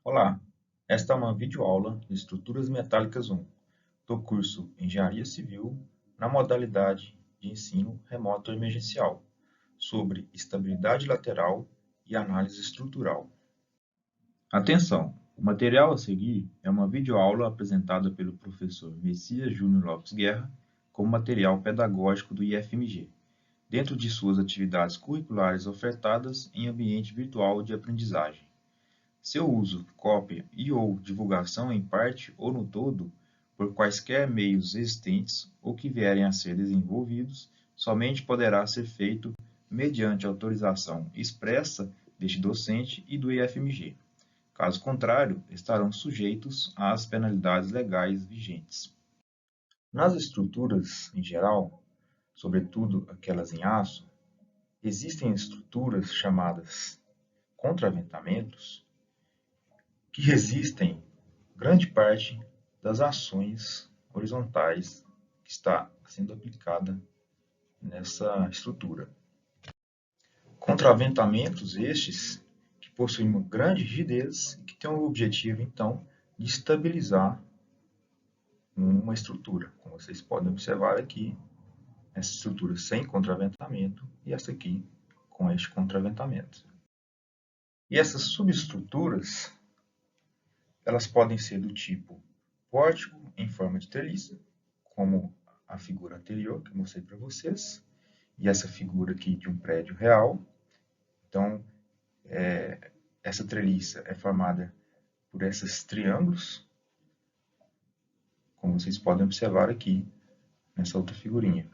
Olá, esta é uma videoaula de Estruturas Metálicas 1, do curso Engenharia Civil, na modalidade de ensino remoto emergencial, sobre estabilidade lateral e análise estrutural. Atenção! O material a seguir é uma videoaula apresentada pelo professor Messias Júnior Lopes Guerra como material pedagógico do IFMG, dentro de suas atividades curriculares ofertadas em ambiente virtual de aprendizagem. Seu uso, cópia e/ou divulgação em parte ou no todo, por quaisquer meios existentes ou que vierem a ser desenvolvidos, somente poderá ser feito mediante autorização expressa deste docente e do IFMG. Caso contrário, estarão sujeitos às penalidades legais vigentes. Nas estruturas em geral, sobretudo aquelas em aço, existem estruturas chamadas contraventamentos, que resistem grande parte das ações horizontais que está sendo aplicada nessa estrutura. Contraventamentos estes que possuem uma grande rigidez e que têm o objetivo, então, de estabilizar uma estrutura. Como vocês podem observar aqui, essa estrutura sem contraventamento e essa aqui com este contraventamento. E essas subestruturas elas podem ser do tipo pórtico em forma de treliça, como a figura anterior que eu mostrei para vocês, e essa figura aqui de um prédio real. Então, essa treliça é formada por esses triângulos, como vocês podem observar aqui nessa outra figurinha.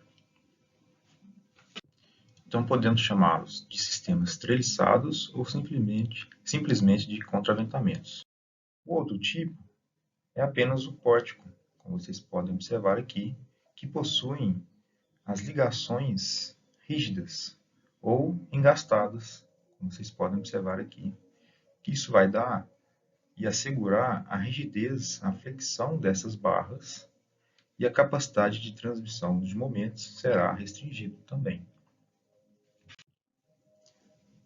Então, podemos chamá-los de sistemas treliçados ou simplesmente de contraventamentos. O outro tipo é apenas o pórtico, como vocês podem observar aqui, que possuem as ligações rígidas ou engastadas, como vocês podem observar aqui, que isso vai dar e assegurar a rigidez, a flexão dessas barras e a capacidade de transmissão de momentos será restringida também.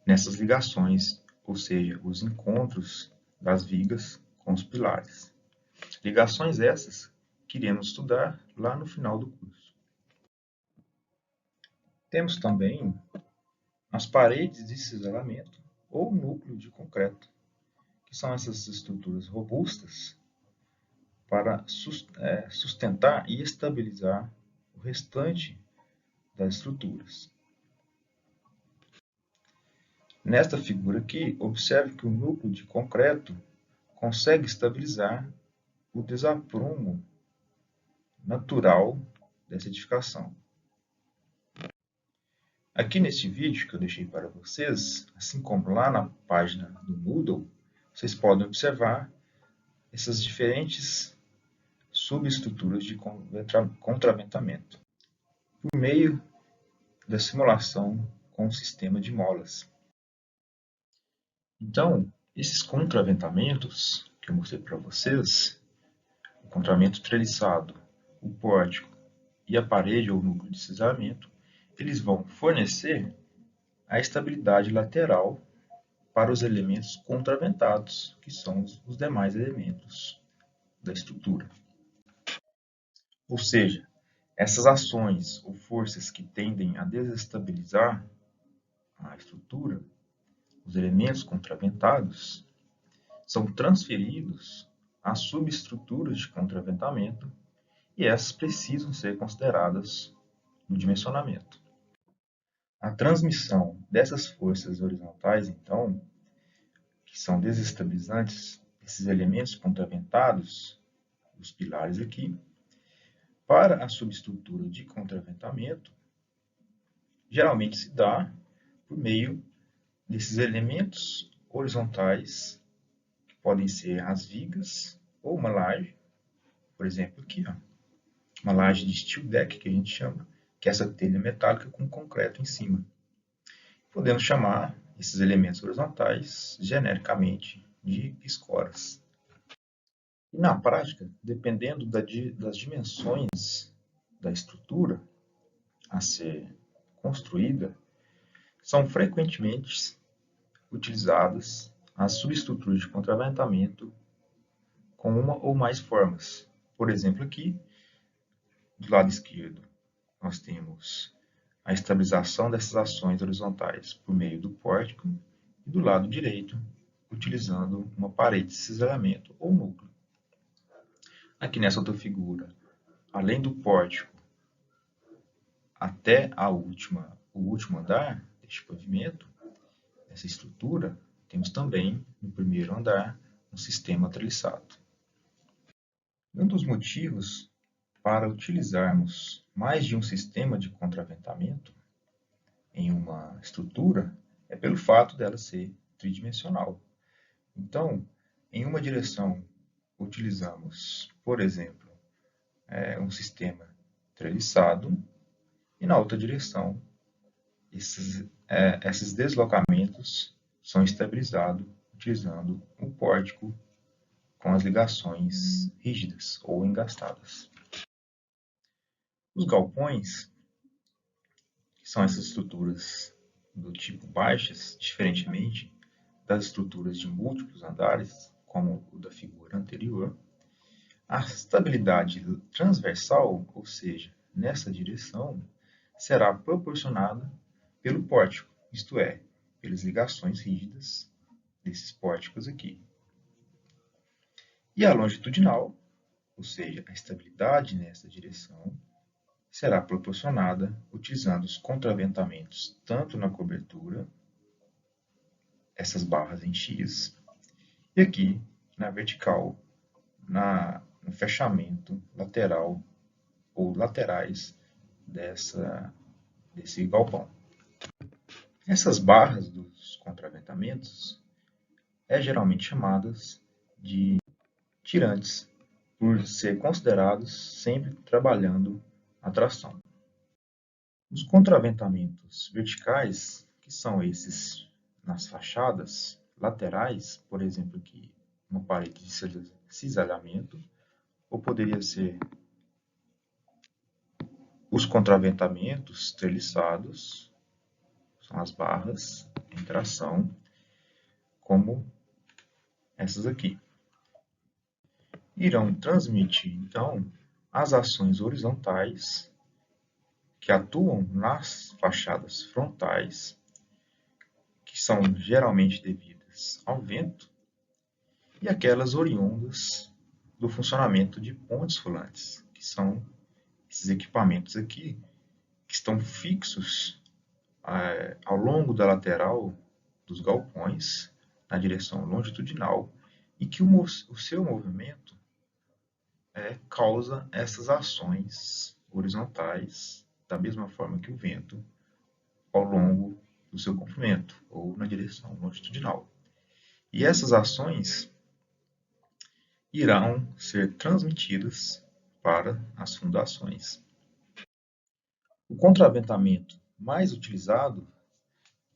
Nessas ligações, ou seja, os encontros das vigas com os pilares. Ligações essas que iremos estudar lá no final do curso. Temos também as paredes de cisalamento ou núcleo de concreto, que são essas estruturas robustas para sustentar e estabilizar o restante das estruturas. Nesta figura aqui, observe que o núcleo de concreto consegue estabilizar o desaprumo natural dessa edificação. Aqui neste vídeo que eu deixei para vocês, assim como lá na página do Moodle, vocês podem observar essas diferentes subestruturas de contraventamento por meio da simulação com o sistema de molas. Então, esses contraventamentos que eu mostrei para vocês, o contravento treliçado, o pórtico e a parede ou núcleo de cisalhamento, eles vão fornecer a estabilidade lateral para os elementos contraventados, que são os demais elementos da estrutura. Ou seja, essas ações ou forças que tendem a desestabilizar a estrutura, os elementos contraventados, são transferidos às subestruturas de contraventamento e essas precisam ser consideradas no dimensionamento. A transmissão dessas forças horizontais, então, que são desestabilizantes, esses elementos contraventados, os pilares aqui, para a subestrutura de contraventamento, geralmente se dá por meio desses elementos horizontais, que podem ser as vigas ou uma laje, por exemplo, aqui, ó, uma laje de steel deck, que a gente chama, que é essa telha metálica com concreto em cima. Podemos chamar esses elementos horizontais genericamente de escoras. E na prática, dependendo das dimensões da estrutura a ser construída, são frequentemente utilizadas as subestruturas de contraventamento com uma ou mais formas. Por exemplo, aqui, do lado esquerdo, nós temos a estabilização dessas ações horizontais por meio do pórtico e do lado direito, utilizando uma parede de cisalhamento ou núcleo. Aqui nessa outra figura, além do pórtico até o último andar deste pavimento, essa estrutura, temos também no primeiro andar um sistema treliçado. Um dos motivos para utilizarmos mais de um sistema de contraventamento em uma estrutura é pelo fato dela ser tridimensional. Então, em uma direção, utilizamos, por exemplo, um sistema treliçado e na outra direção, esses deslocamentos são estabilizados utilizando um pórtico com as ligações rígidas ou engastadas. Os galpões, que são essas estruturas do tipo baixas, diferentemente das estruturas de múltiplos andares, como o da figura anterior, a estabilidade transversal, ou seja, nessa direção, será proporcionada pelo pórtico, isto é, pelas ligações rígidas desses pórticos aqui. E a longitudinal, ou seja, a estabilidade nessa direção, será proporcionada utilizando os contraventamentos tanto na cobertura, essas barras em X, e aqui na vertical, no fechamento lateral ou laterais desse galpão. Essas barras dos contraventamentos geralmente chamadas de tirantes, por ser considerados sempre trabalhando a tração. Os contraventamentos verticais, que são esses nas fachadas laterais, por exemplo, aqui uma parede de cisalhamento, ou poderia ser os contraventamentos treliçados, são as barras em tração, como essas aqui. Irão transmitir, então, as ações horizontais que atuam nas fachadas frontais, que são geralmente devidas ao vento, e aquelas oriundas do funcionamento de pontes rolantes, que são esses equipamentos aqui, que estão fixos ao longo da lateral dos galpões, na direção longitudinal, e que o seu movimento causa essas ações horizontais, da mesma forma que o vento, ao longo do seu comprimento, ou na direção longitudinal. E essas ações irão ser transmitidas para as fundações. O contraventamento mais utilizado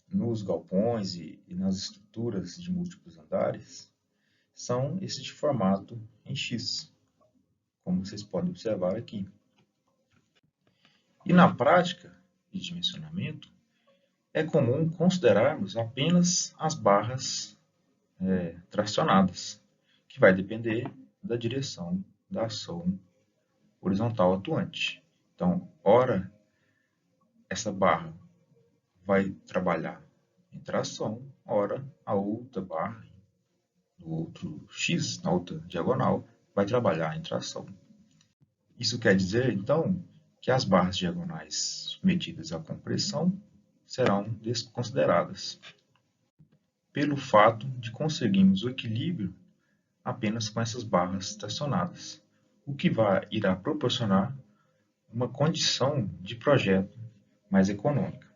nos galpões e nas estruturas de múltiplos andares são esses de formato em X, como vocês podem observar aqui. E na prática de dimensionamento, é comum considerarmos apenas as barras tracionadas, que vai depender da direção da ação horizontal atuante. Então, ora, essa barra vai trabalhar em tração, ora, a outra barra, do outro X, na outra diagonal, vai trabalhar em tração. Isso quer dizer, então, que as barras diagonais submetidas à compressão serão desconsideradas, pelo fato de conseguirmos o equilíbrio apenas com essas barras tracionadas, o que irá proporcionar uma condição de projeto mais econômica.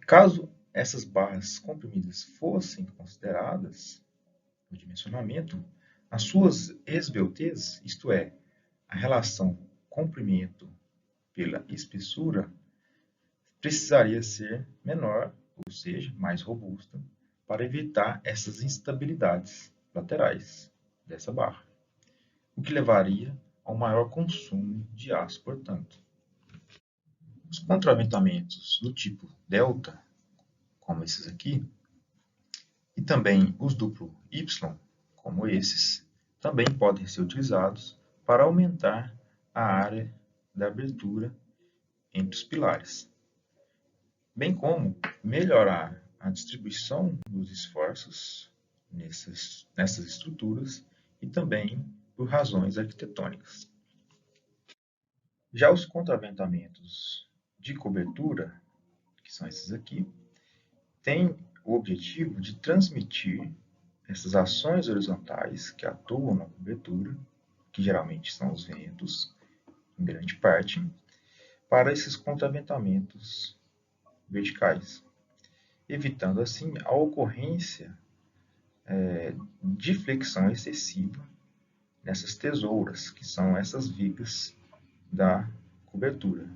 Caso essas barras comprimidas fossem consideradas no dimensionamento, as suas esbeltez, isto é, a relação comprimento pela espessura, precisaria ser menor, ou seja, mais robusta, para evitar essas instabilidades laterais dessa barra, o que levaria a um maior consumo de aço, portanto. Os contraventamentos do tipo delta, como esses aqui, E também os duplo Y, como esses, também podem ser utilizados para aumentar a área da abertura entre os pilares, bem como melhorar a distribuição dos esforços nessas estruturas e também por razões arquitetônicas. Já os contraventamentos de cobertura, que são esses aqui, têm o objetivo de transmitir essas ações horizontais que atuam na cobertura, que geralmente são os ventos, em grande parte, para esses contraventamentos verticais, evitando assim a ocorrência de flexão excessiva nessas tesouras, que são essas vigas da cobertura,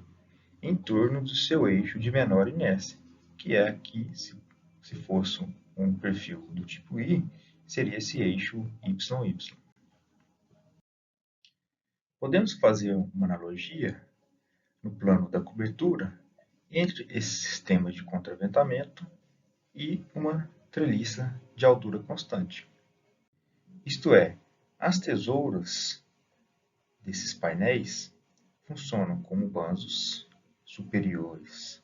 em torno do seu eixo de menor inércia, que é aqui, se fosse um perfil do tipo I, seria esse eixo YY. Podemos fazer uma analogia no plano da cobertura entre esse sistema de contraventamento e uma treliça de altura constante. Isto é, as tesouras desses painéis funcionam como banzos superiores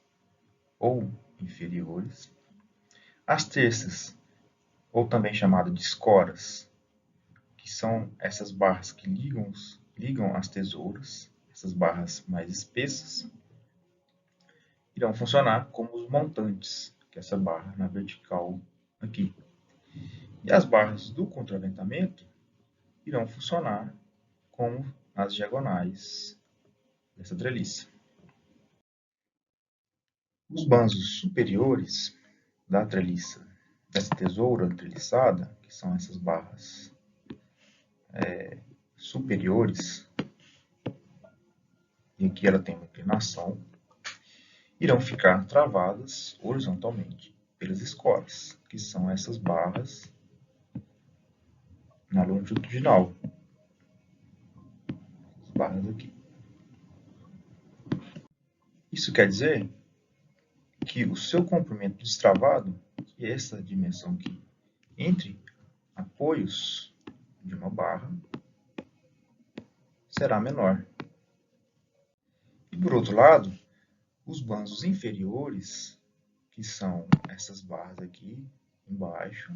ou inferiores. As terças, ou também chamadas de escoras, que são essas barras que ligam as tesouras, essas barras mais espessas, irão funcionar como os montantes, que é essa barra na vertical aqui. E as barras do contraventamento irão funcionar como as diagonais dessa treliça. Os banzos superiores da treliça, dessa tesoura treliçada, que são essas barras superiores, e aqui ela tem uma inclinação, irão ficar travadas horizontalmente pelas escoras, que são essas barras na longitudinal, as barras aqui. Isso quer dizer que o seu comprimento destravado, que é essa dimensão aqui, entre apoios de uma barra, será menor. E por outro lado, os banzos inferiores, que são essas barras aqui embaixo,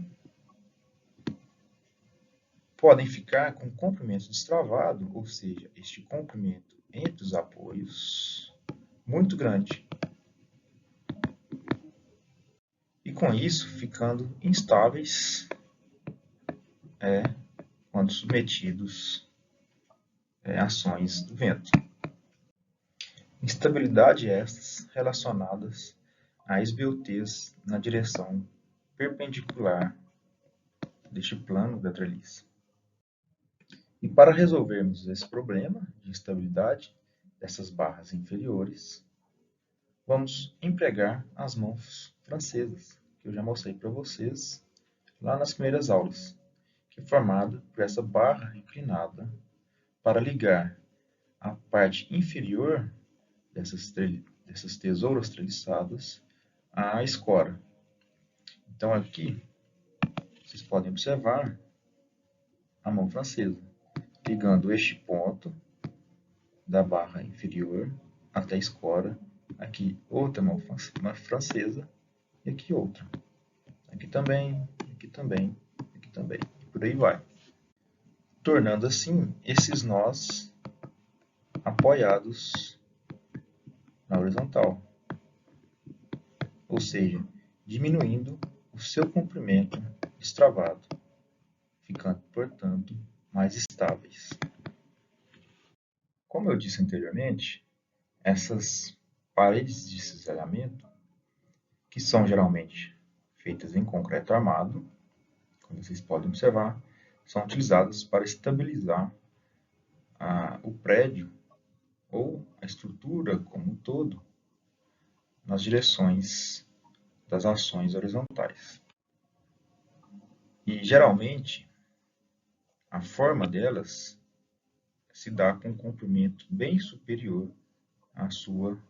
podem ficar com comprimento destravado, ou seja, este comprimento entre os apoios, muito grande. E com isso, ficando instáveis quando submetidos a ações do vento. Instabilidade estas relacionadas a esbeltez na direção perpendicular deste plano da treliça. E para resolvermos esse problema de instabilidade dessas barras inferiores, vamos empregar as mãos francesas, que eu já mostrei para vocês lá nas primeiras aulas, que é formada por essa barra inclinada para ligar a parte inferior dessas tesouras treliçadas à escora. Então aqui, vocês podem observar a mão francesa, ligando este ponto da barra inferior até a escora, aqui outra mão francesa, e aqui outra. Aqui também, aqui também, aqui também, e por aí vai. Tornando assim esses nós apoiados na horizontal, ou seja, diminuindo o seu comprimento destravado, ficando, portanto, mais estáveis. Como eu disse anteriormente, essas paredes de cisalhamento, que são geralmente feitas em concreto armado, como vocês podem observar, são utilizadas para estabilizar o prédio ou a estrutura como um todo nas direções das ações horizontais. E geralmente a forma delas se dá com um comprimento bem superior à sua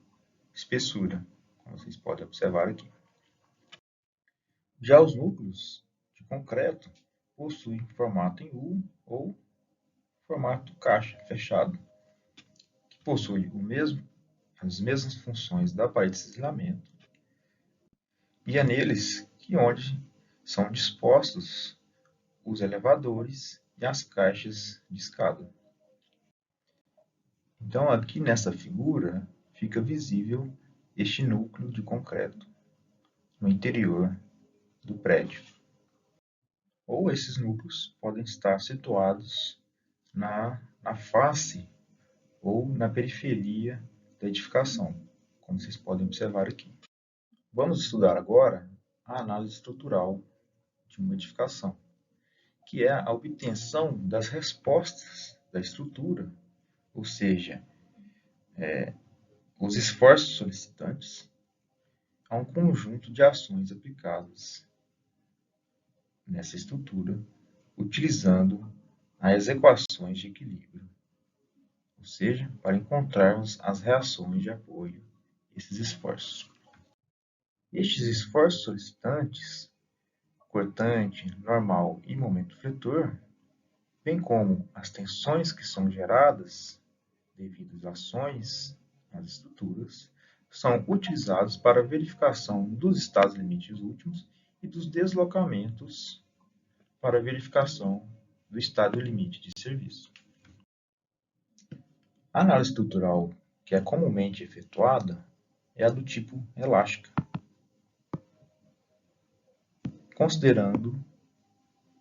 espessura, como vocês podem observar aqui. Já os núcleos concreto possui formato em U ou formato caixa fechado, que possui as mesmas funções da parede de cisalhamento, e é neles onde são dispostos os elevadores e as caixas de escada. Então, aqui nessa figura, fica visível este núcleo de concreto no interior do prédio. Ou esses núcleos podem estar situados na face ou na periferia da edificação, como vocês podem observar aqui. Vamos estudar agora a análise estrutural de uma edificação, que é a obtenção das respostas da estrutura, ou seja, os esforços solicitantes a um conjunto de ações aplicadas nessa estrutura, utilizando as equações de equilíbrio, ou seja, para encontrarmos as reações de apoio a esses esforços. Estes esforços solicitantes, cortante, normal e momento fletor, bem como as tensões que são geradas devido às ações nas estruturas, são utilizados para a verificação dos estados limites últimos e dos deslocamentos para a verificação do estado limite de serviço. A análise estrutural que é comumente efetuada é a do tipo elástica, considerando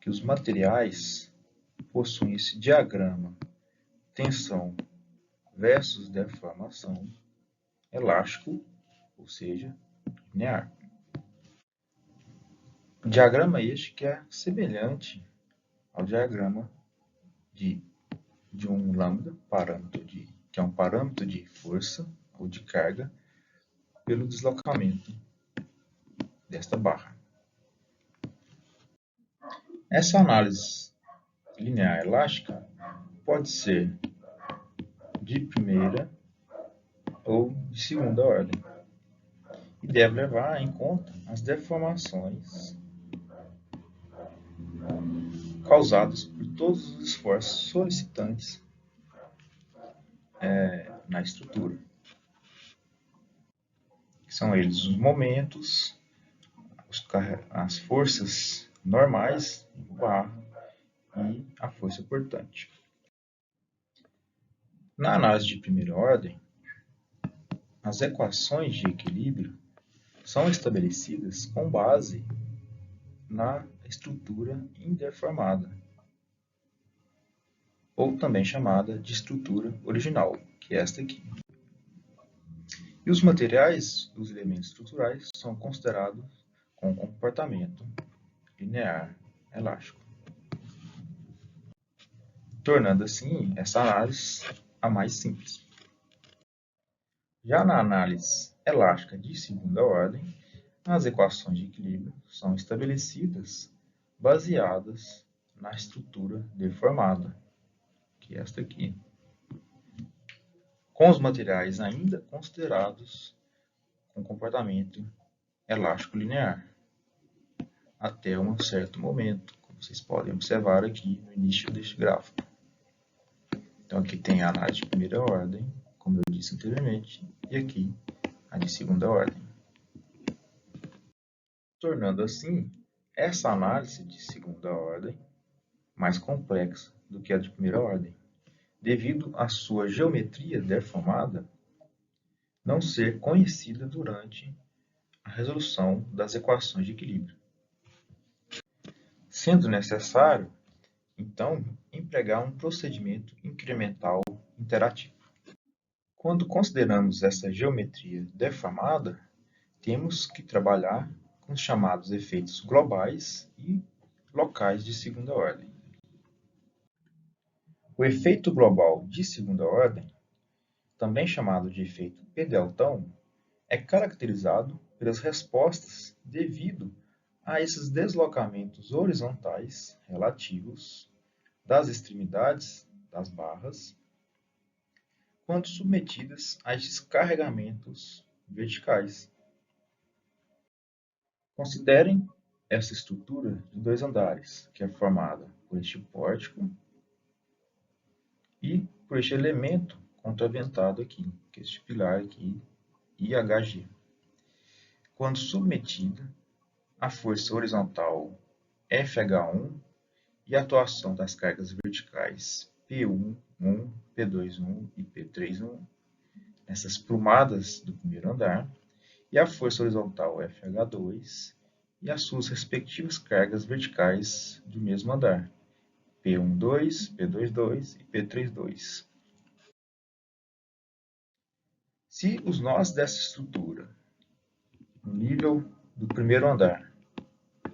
que os materiais possuem esse diagrama tensão versus deformação elástico, ou seja, linear. O diagrama este que é semelhante ao diagrama de um lambda, que é um parâmetro de força ou de carga pelo deslocamento desta barra. Essa análise linear elástica pode ser de primeira ou de segunda ordem e deve levar em conta as deformações causadas por todos os esforços solicitantes na estrutura. São eles os momentos, as forças normais no barro e a força portante. Na análise de primeira ordem, as equações de equilíbrio são estabelecidas com base na estrutura indeformada, ou também chamada de estrutura original, que é esta aqui. E os materiais, os elementos estruturais, são considerados com comportamento linear elástico, tornando assim essa análise a mais simples. Já na análise elástica de segunda ordem, as equações de equilíbrio são estabelecidas baseadas na estrutura deformada, que é esta aqui, com os materiais ainda considerados com comportamento elástico linear, até um certo momento, como vocês podem observar aqui no início deste gráfico. Então aqui tem a análise de primeira ordem, como eu disse anteriormente, e aqui a de segunda ordem. Tornando assim essa análise de segunda ordem mais complexa do que a de primeira ordem, devido à sua geometria deformada não ser conhecida durante a resolução das equações de equilíbrio, sendo necessário, então, empregar um procedimento incremental interativo. Quando consideramos essa geometria deformada, temos que trabalhar com os chamados efeitos globais e locais de segunda ordem. O efeito global de segunda ordem, também chamado de efeito P-deltão, é caracterizado pelas respostas devido a esses deslocamentos horizontais relativos das extremidades das barras, quando submetidas a descarregamentos verticais. Considerem essa estrutura de 2 andares, que é formada por este pórtico e por este elemento contraventado aqui, que é este pilar aqui, IHG. Quando submetida à força horizontal FH1 e a atuação das cargas verticais P1, P2 e P3 nessas prumadas do primeiro andar, e a força horizontal FH2 e as suas respectivas cargas verticais do mesmo andar, P12, P22 e P32. Se os nós dessa estrutura, no nível do primeiro andar,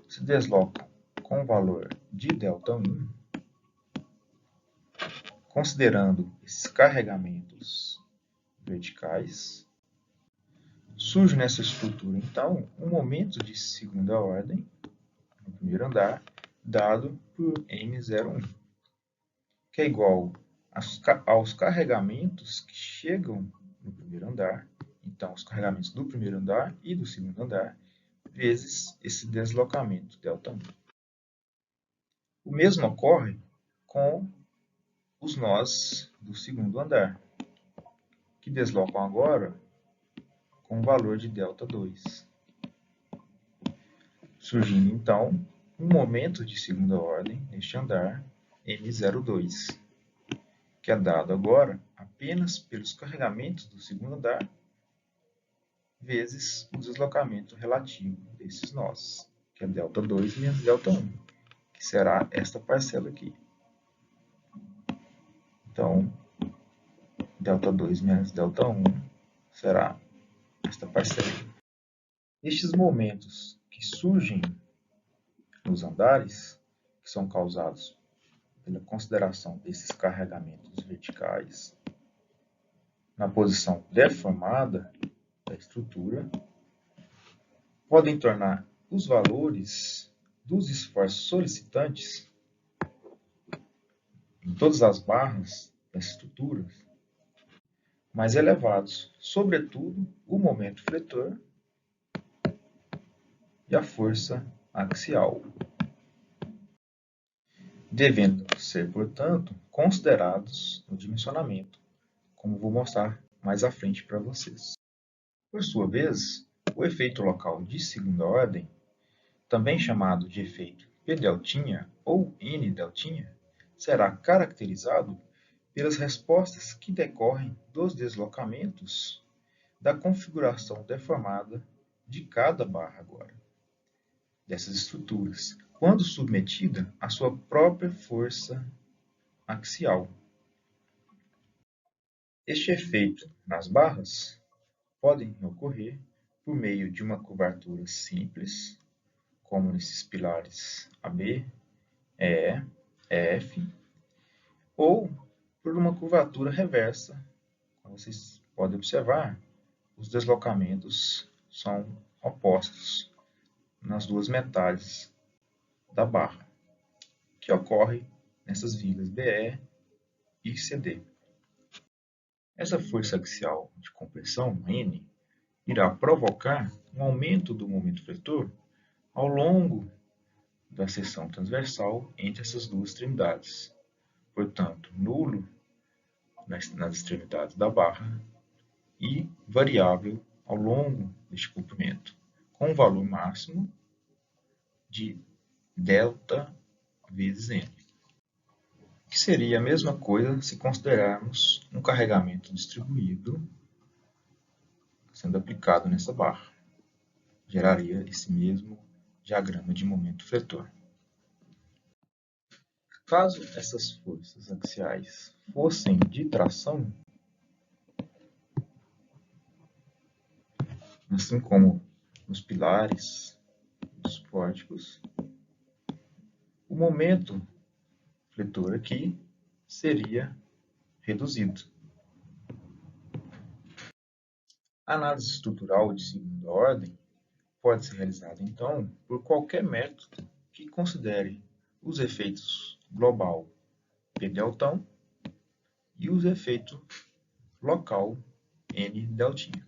se deslocam com o valor de ΔI, considerando esses carregamentos verticais, surge nessa estrutura, então, um momento de segunda ordem, no primeiro andar, dado por M01, que é igual aos carregamentos que chegam no primeiro andar, então, os carregamentos do primeiro andar e do segundo andar, vezes esse deslocamento, ΔI. O mesmo ocorre com os nós do segundo andar, que deslocam agora com o valor de ΔI. Surgindo, então, um momento de segunda ordem neste andar, M02, que é dado agora apenas pelos carregamentos do segundo andar, vezes o deslocamento relativo desses nós, que é ΔI menos ΔI, que será esta parcela aqui. Então, ΔI menos ΔI será esta parcela. Estes momentos que surgem nos andares, que são causados pela consideração desses carregamentos verticais na posição deformada da estrutura, podem tornar os valores dos esforços solicitantes em todas as barras das estruturas mais elevados, sobretudo o momento fletor e a força axial, devendo ser, portanto, considerados no dimensionamento, como vou mostrar mais à frente para vocês. Por sua vez, o efeito local de segunda ordem, também chamado de efeito P-deltinha ou N-deltinha, será caracterizado pelas respostas que decorrem dos deslocamentos da configuração deformada de cada barra agora, dessas estruturas, quando submetida à sua própria força axial. Este efeito nas barras pode ocorrer por meio de uma curvatura simples, como nesses pilares AB, EE, EF, ou por uma curvatura reversa. Como vocês podem observar, os deslocamentos são opostos nas duas metades da barra, que ocorre nessas vigas BE e CD. Essa força axial de compressão, N, irá provocar um aumento do momento fletor ao longo da seção transversal entre essas duas extremidades. Portanto, nulo nas extremidades da barra e variável ao longo deste comprimento, com um valor máximo de delta vezes n, que seria a mesma coisa se considerarmos um carregamento distribuído sendo aplicado nessa barra. Geraria esse mesmo diagrama de momento fletor. Caso essas forças axiais fossem de tração, assim como nos pilares, nos pórticos, o momento fletor aqui seria reduzido. A análise estrutural de segunda ordem pode ser realizada, então, por qualquer método que considere os efeitos global P-deltão e os efeitos local N-deltinha.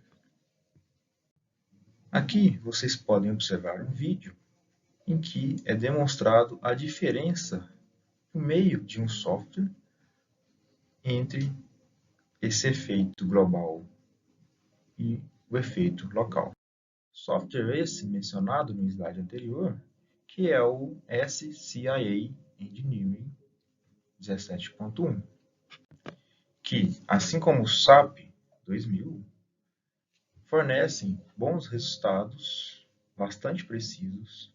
Aqui vocês podem observar um vídeo em que é demonstrado a diferença no meio de um software entre esse efeito global e o efeito local. Software esse mencionado no slide anterior, que é o SCIA Engineering 17.1, que, assim como o SAP 2000, fornecem bons resultados bastante precisos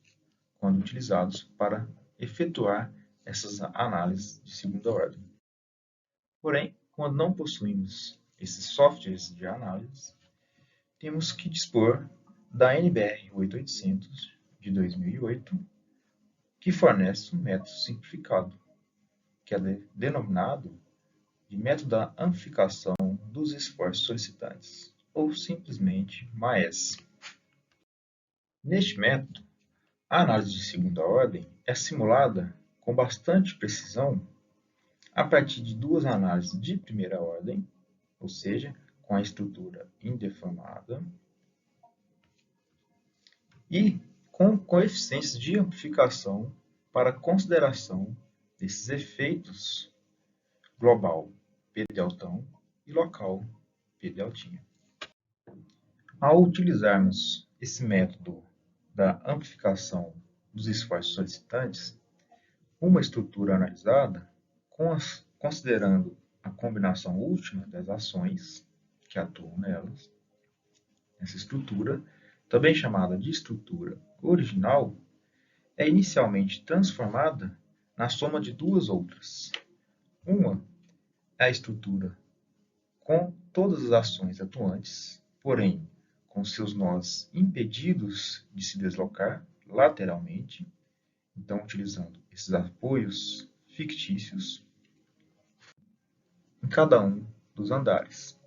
quando utilizados para efetuar essas análises de segunda ordem. Porém, quando não possuímos esses softwares de análise, temos que dispor da NBR 8800 de 2008, que fornece um método simplificado, que é denominado de método da amplificação dos esforços solicitantes, ou simplesmente MAES. Neste método, a análise de segunda ordem é simulada com bastante precisão a partir de duas análises de primeira ordem, ou seja, com a estrutura indeformada, e com coeficientes de amplificação para consideração desses efeitos global P deltão e local P deltinha. Ao utilizarmos esse método da amplificação dos esforços solicitantes, uma estrutura analisada, considerando a combinação última das ações que atuam nelas, essa estrutura, também chamada de estrutura original, é inicialmente transformada na soma de duas outras. Uma é a estrutura com todas as ações atuantes, porém com seus nós impedidos de se deslocar lateralmente, então utilizando esses apoios fictícios em cada um dos andares.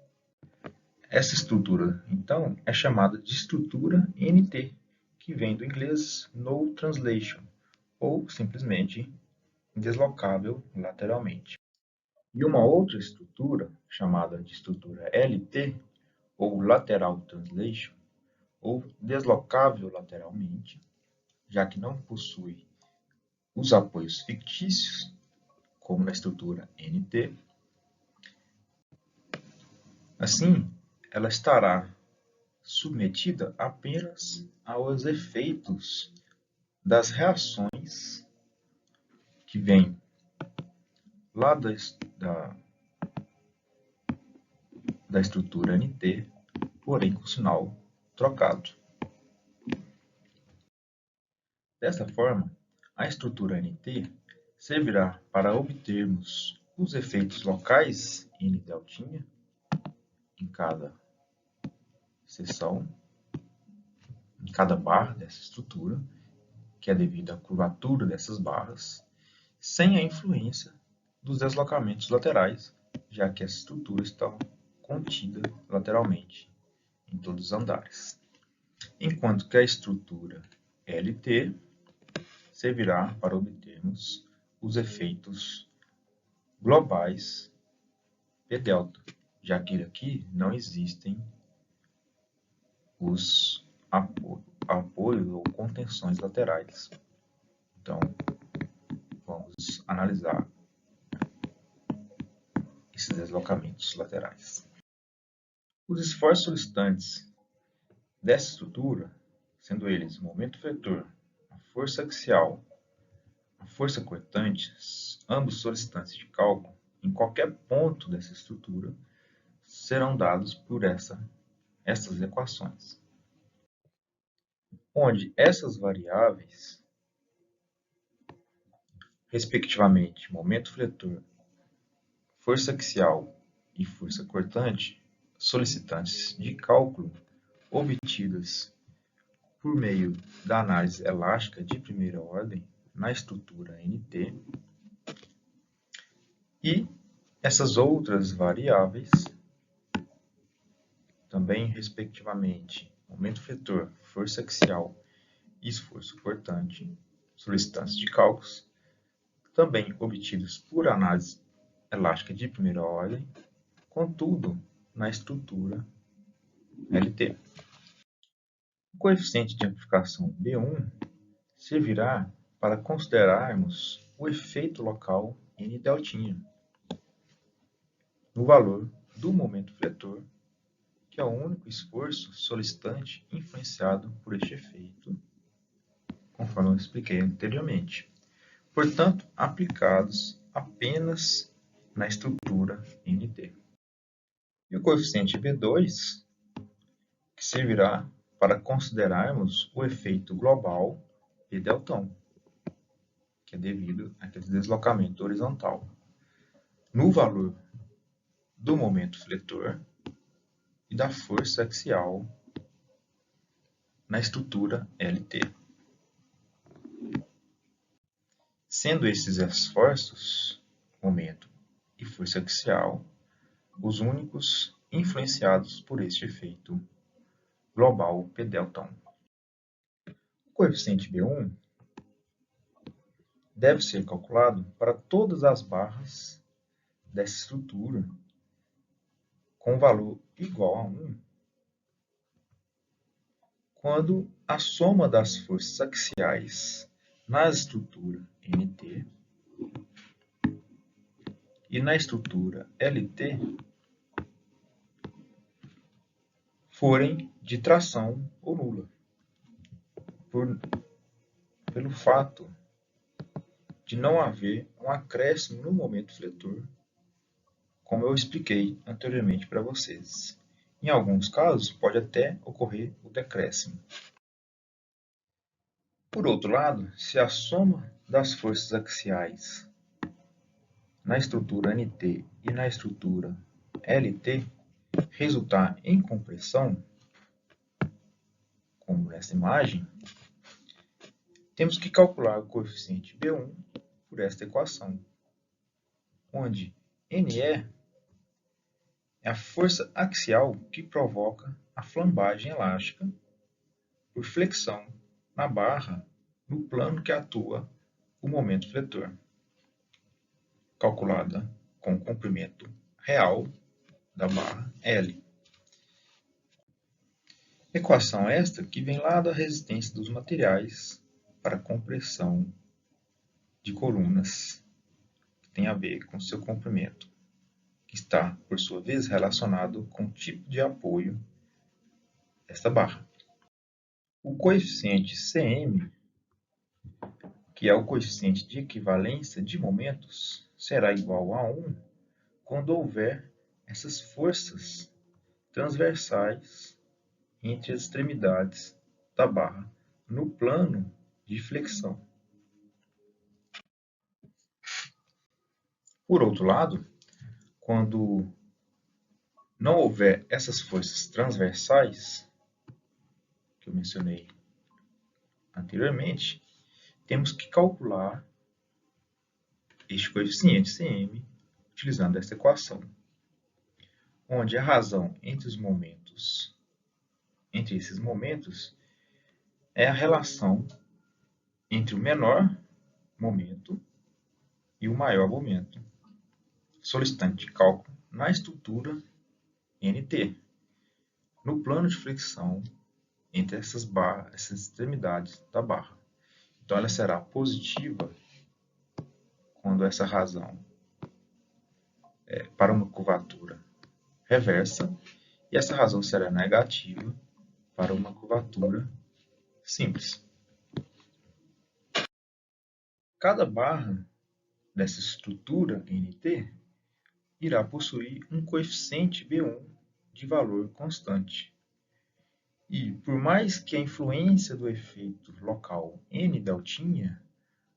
Essa estrutura, então, é chamada de estrutura NT, que vem do inglês No Translation, ou simplesmente deslocável lateralmente. E uma outra estrutura, chamada de estrutura LT, ou Lateral Translation, ou deslocável lateralmente, já que não possui os apoios fictícios, como na estrutura NT. Assim, ela estará submetida apenas aos efeitos das reações que vêm lá da estrutura NT, porém com sinal trocado. Dessa forma, a estrutura NT servirá para obtermos os efeitos locais N deltinha em cada seção, em cada barra dessa estrutura, que é devido à curvatura dessas barras, sem a influência dos deslocamentos laterais, já que essa estrutura está contida lateralmente em todos os andares. Enquanto que a estrutura LT servirá para obtermos os efeitos globais P delta, já que aqui não existem os apoios ou contenções laterais. Então, vamos analisar esses deslocamentos laterais. Os esforços solicitantes dessa estrutura, sendo eles o momento vetor, a força axial, a força cortante, ambos solicitantes de cálculo, em qualquer ponto dessa estrutura, serão dados por essas equações, onde essas variáveis, respectivamente, momento vetor, força axial e força cortante, solicitantes de cálculo, obtidas por meio da análise elástica de primeira ordem na estrutura NT, e essas outras variáveis, também respectivamente, momento vetor, força axial e esforço cortante, solicitantes de cálculos, também obtidos por análise elástica de primeira ordem, contudo, na estrutura LT. O coeficiente de amplificação B1 servirá para considerarmos o efeito local N deltinha no valor do momento fletor, que é o único esforço solicitante influenciado por este efeito, conforme eu expliquei anteriormente. Portanto, aplicados apenas na estrutura NT. E o coeficiente B2, que servirá para considerarmos o efeito global P deltão, que é devido àquele deslocamento horizontal, no valor do momento fletor e da força axial na estrutura LT. Sendo esses esforços, momento e força axial, os únicos influenciados por este efeito global P deltão. O coeficiente B1 deve ser calculado para todas as barras dessa estrutura com valor igual a 1, quando a soma das forças axiais na estrutura NT e na estrutura LT forem de tração ou nula, pelo fato de não haver um acréscimo no momento fletor, como eu expliquei anteriormente para vocês. Em alguns casos, pode até ocorrer o decréscimo. Por outro lado, se a soma das forças axiais na estrutura NT e na estrutura LT resultar em compressão, como nessa imagem, temos que calcular o coeficiente B1 por esta equação, onde NE é a força axial que provoca a flambagem elástica por flexão na barra no plano que atua o momento fletor, calculada com o comprimento real da barra L. Equação esta que vem lá da resistência dos materiais para compressão de colunas, que tem a ver com seu comprimento, que está, por sua vez, relacionado com o tipo de apoio desta barra. O coeficiente Cm, que é o coeficiente de equivalência de momentos, será igual a 1 quando houver essas forças transversais entre as extremidades da barra no plano de flexão. Por outro lado, quando não houver essas forças transversais, que eu mencionei anteriormente, temos que calcular este coeficiente Cm utilizando esta equação, onde a razão entre esses momentos é a relação entre o menor momento e o maior momento, solicitante de cálculo na estrutura NT, no plano de flexão entre essas extremidades da barra. Então, ela será positiva quando essa razão é para uma curvatura reversa, e essa razão será negativa para uma curvatura simples. Cada barra dessa estrutura NT irá possuir um coeficiente B1 de valor constante. E, por mais que a influência do efeito local N deltinha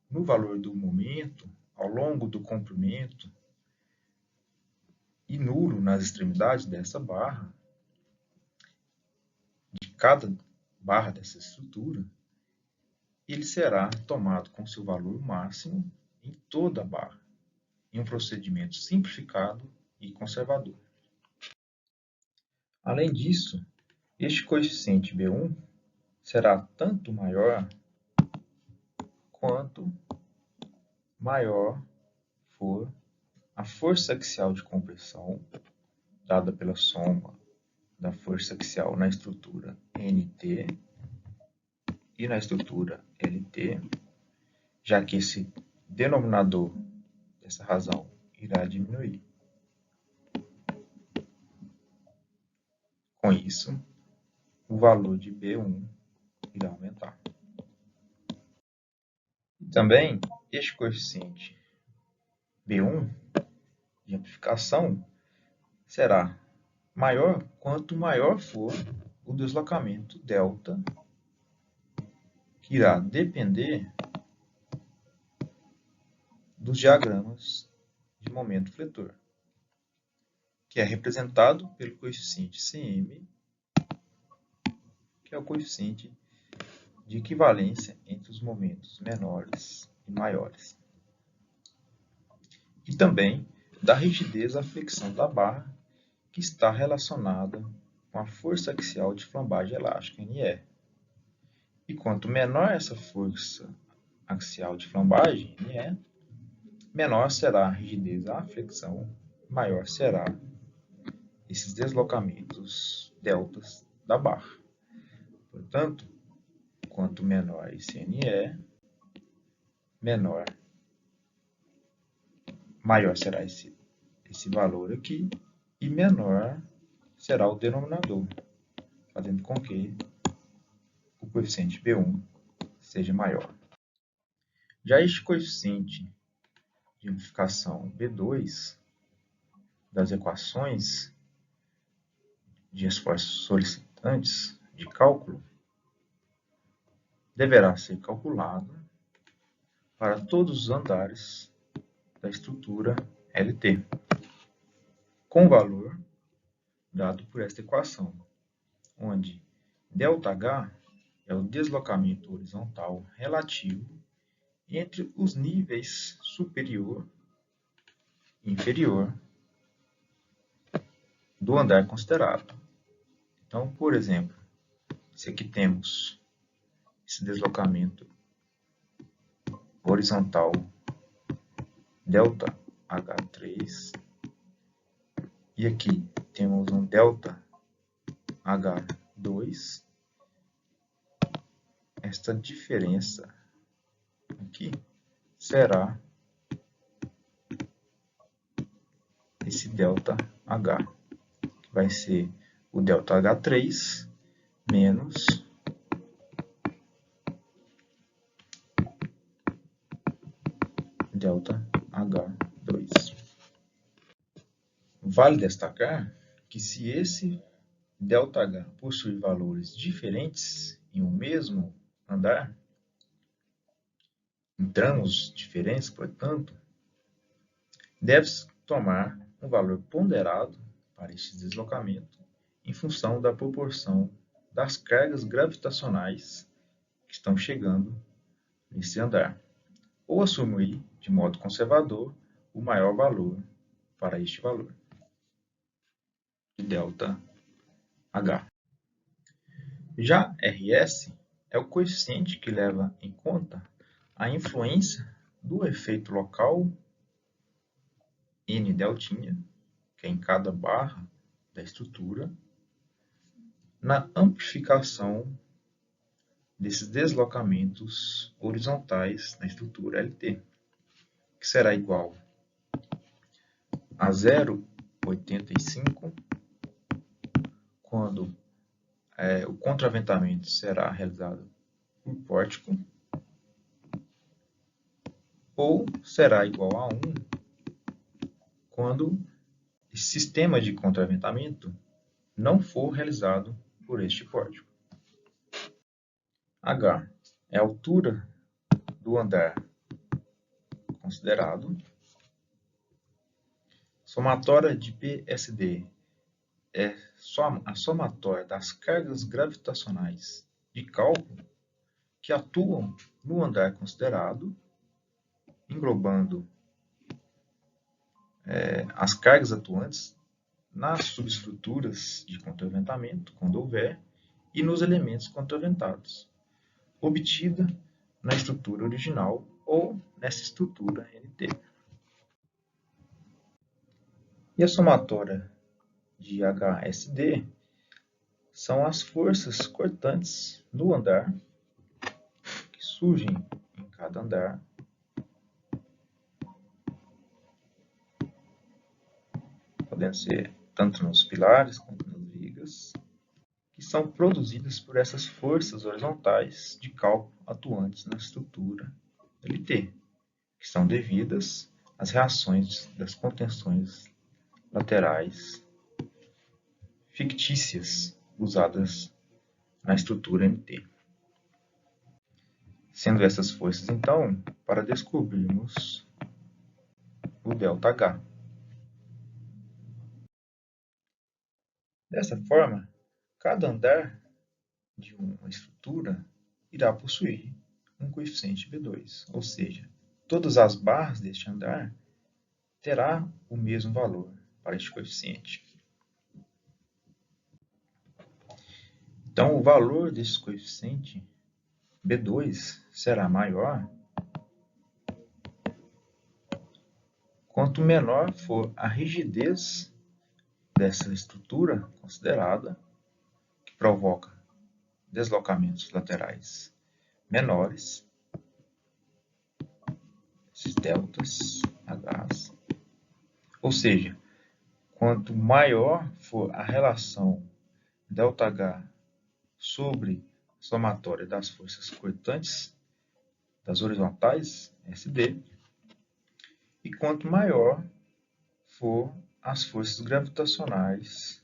no valor do momento ao longo do comprimento e nulo nas extremidades dessa barra, de cada barra dessa estrutura, ele será tomado com seu valor máximo em toda a barra, em um procedimento simplificado e conservador. Além disso, este coeficiente B1 será tanto maior quanto maior for a força axial de compressão dada pela soma da força axial na estrutura NT e na estrutura LT, já que esse denominador dessa razão irá diminuir. Com isso, o valor de B1 irá aumentar. E também, este coeficiente B1 de amplificação será maior quanto maior for o deslocamento delta, que irá depender dos diagramas de momento fletor, que é representado pelo coeficiente Cm, que é o coeficiente de equivalência entre os momentos menores e maiores. E também da rigidez da flexão da barra, que está relacionada com a força axial de flambagem elástica NE. E quanto menor essa força axial de flambagem NE, menor será a rigidez da flexão, maior será esses deslocamentos deltas da barra. Portanto, quanto menor esse NE, maior será esse valor aqui e menor será o denominador, fazendo com que o coeficiente B1 seja maior. Já este coeficiente de amplificação B2 das equações de esforços solicitantes de cálculo deverá ser calculado para todos os andares da estrutura LT, com o valor dado por esta equação, onde ΔH é o deslocamento horizontal relativo entre os níveis superior e inferior do andar considerado. Então, por exemplo, se aqui temos esse deslocamento horizontal ΔH3 e aqui temos um ΔH2, esta diferença aqui será esse ΔH, que vai ser o ΔH3 menos ΔH2. Vale destacar que se esse ΔH possui valores diferentes em um mesmo andar, em tramos diferentes, portanto, deve-se tomar um valor ponderado para este deslocamento em função da proporção das cargas gravitacionais que estão chegando nesse andar, ou assumir de modo conservador o maior valor para este valor, de ΔH. Já RS é o coeficiente que leva em conta a influência do efeito local N deltinha, que é em cada barra da estrutura, na amplificação desses deslocamentos horizontais na estrutura LT, que será igual a 0,85 quando o contraventamento será realizado por pórtico, ou será igual a 1 quando esse sistema de contraventamento não for realizado por este pórtico. H é a altura do andar considerado. Somatória de PSD é a somatória das cargas gravitacionais de cálculo que atuam no andar considerado, englobando as cargas atuantes nas subestruturas de contraventamento, quando houver, e nos elementos contraventados, obtida na estrutura original ou nessa estrutura NT. E a somatória de HSD são as forças cortantes no andar surgem em cada andar, podendo ser tanto nos pilares quanto nas vigas, que são produzidas por essas forças horizontais de cálculo atuantes na estrutura LT, que são devidas às reações das contenções laterais fictícias usadas na estrutura MT. Sendo essas forças, então, para descobrirmos o ΔH. Dessa forma, cada andar de uma estrutura irá possuir um coeficiente B2, ou seja, todas as barras deste andar terá o mesmo valor para este coeficiente. Então, o valor desse coeficiente B2 será maior quanto menor for a rigidez dessa estrutura considerada, que provoca deslocamentos laterais menores, esses deltas, Hs, ou seja, quanto maior for a relação ΔH sobre a somatória das forças cortantes das horizontais, SD, e quanto maior for as forças gravitacionais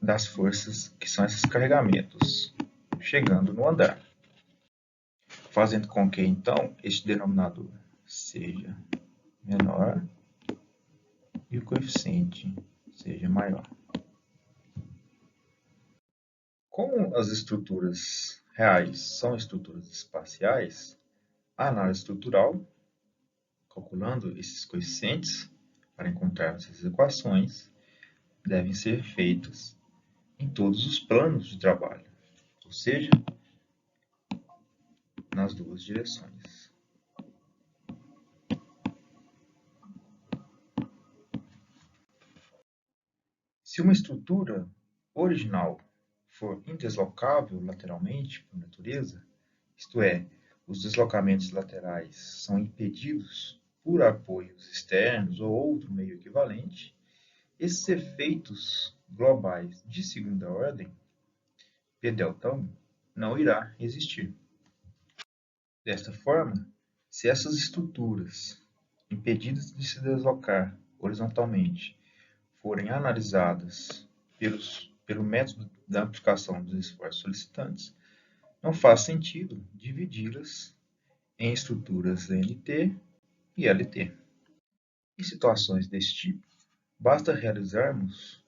das forças que são esses carregamentos chegando no andar, fazendo com que então este denominador seja menor e o coeficiente seja maior. Como as estruturas reais são estruturas espaciais, a análise estrutural, calculando esses coeficientes para encontrarmos essas equações, devem ser feitas em todos os planos de trabalho, ou seja, nas duas direções. Se uma estrutura original for indeslocável lateralmente por natureza, isto é, os deslocamentos laterais são impedidos por apoios externos ou outro meio equivalente, esses efeitos globais de segunda ordem, P∆1, não irá existir. Desta forma, se essas estruturas, impedidas de se deslocar horizontalmente, forem analisadas pelo método da aplicação dos esforços solicitantes, não faz sentido dividi-las em estruturas NT e LT. Em situações desse tipo, basta realizarmos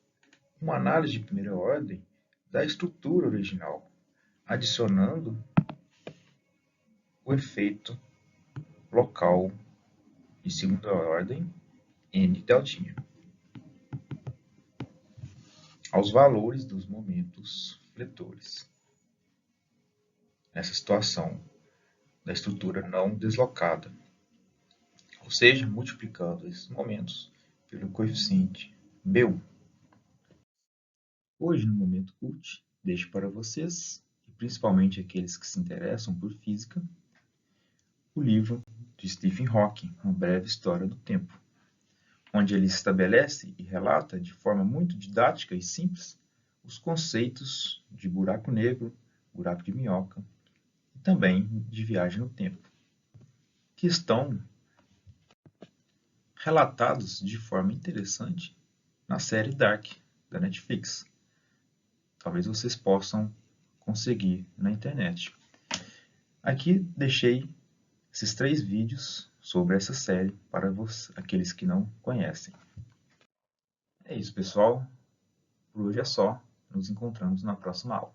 uma análise de primeira ordem da estrutura original, adicionando o efeito local de segunda ordem N∆, aos valores dos momentos fletores. Nessa situação da estrutura não deslocada, ou seja, multiplicando esses momentos pelo coeficiente B1. Hoje, no Momento Cult, deixo para vocês, e principalmente aqueles que se interessam por física, o livro de Stephen Hawking, Uma Breve História do Tempo, onde ele estabelece e relata de forma muito didática e simples os conceitos de buraco negro, buraco de minhoca e também de viagem no tempo, que estão relatados de forma interessante na série Dark, da Netflix. Talvez vocês possam conseguir na internet. Aqui deixei esses 3 vídeos sobre essa série para aqueles que não conhecem. É isso, pessoal. Por hoje é só. Nos encontramos na próxima aula.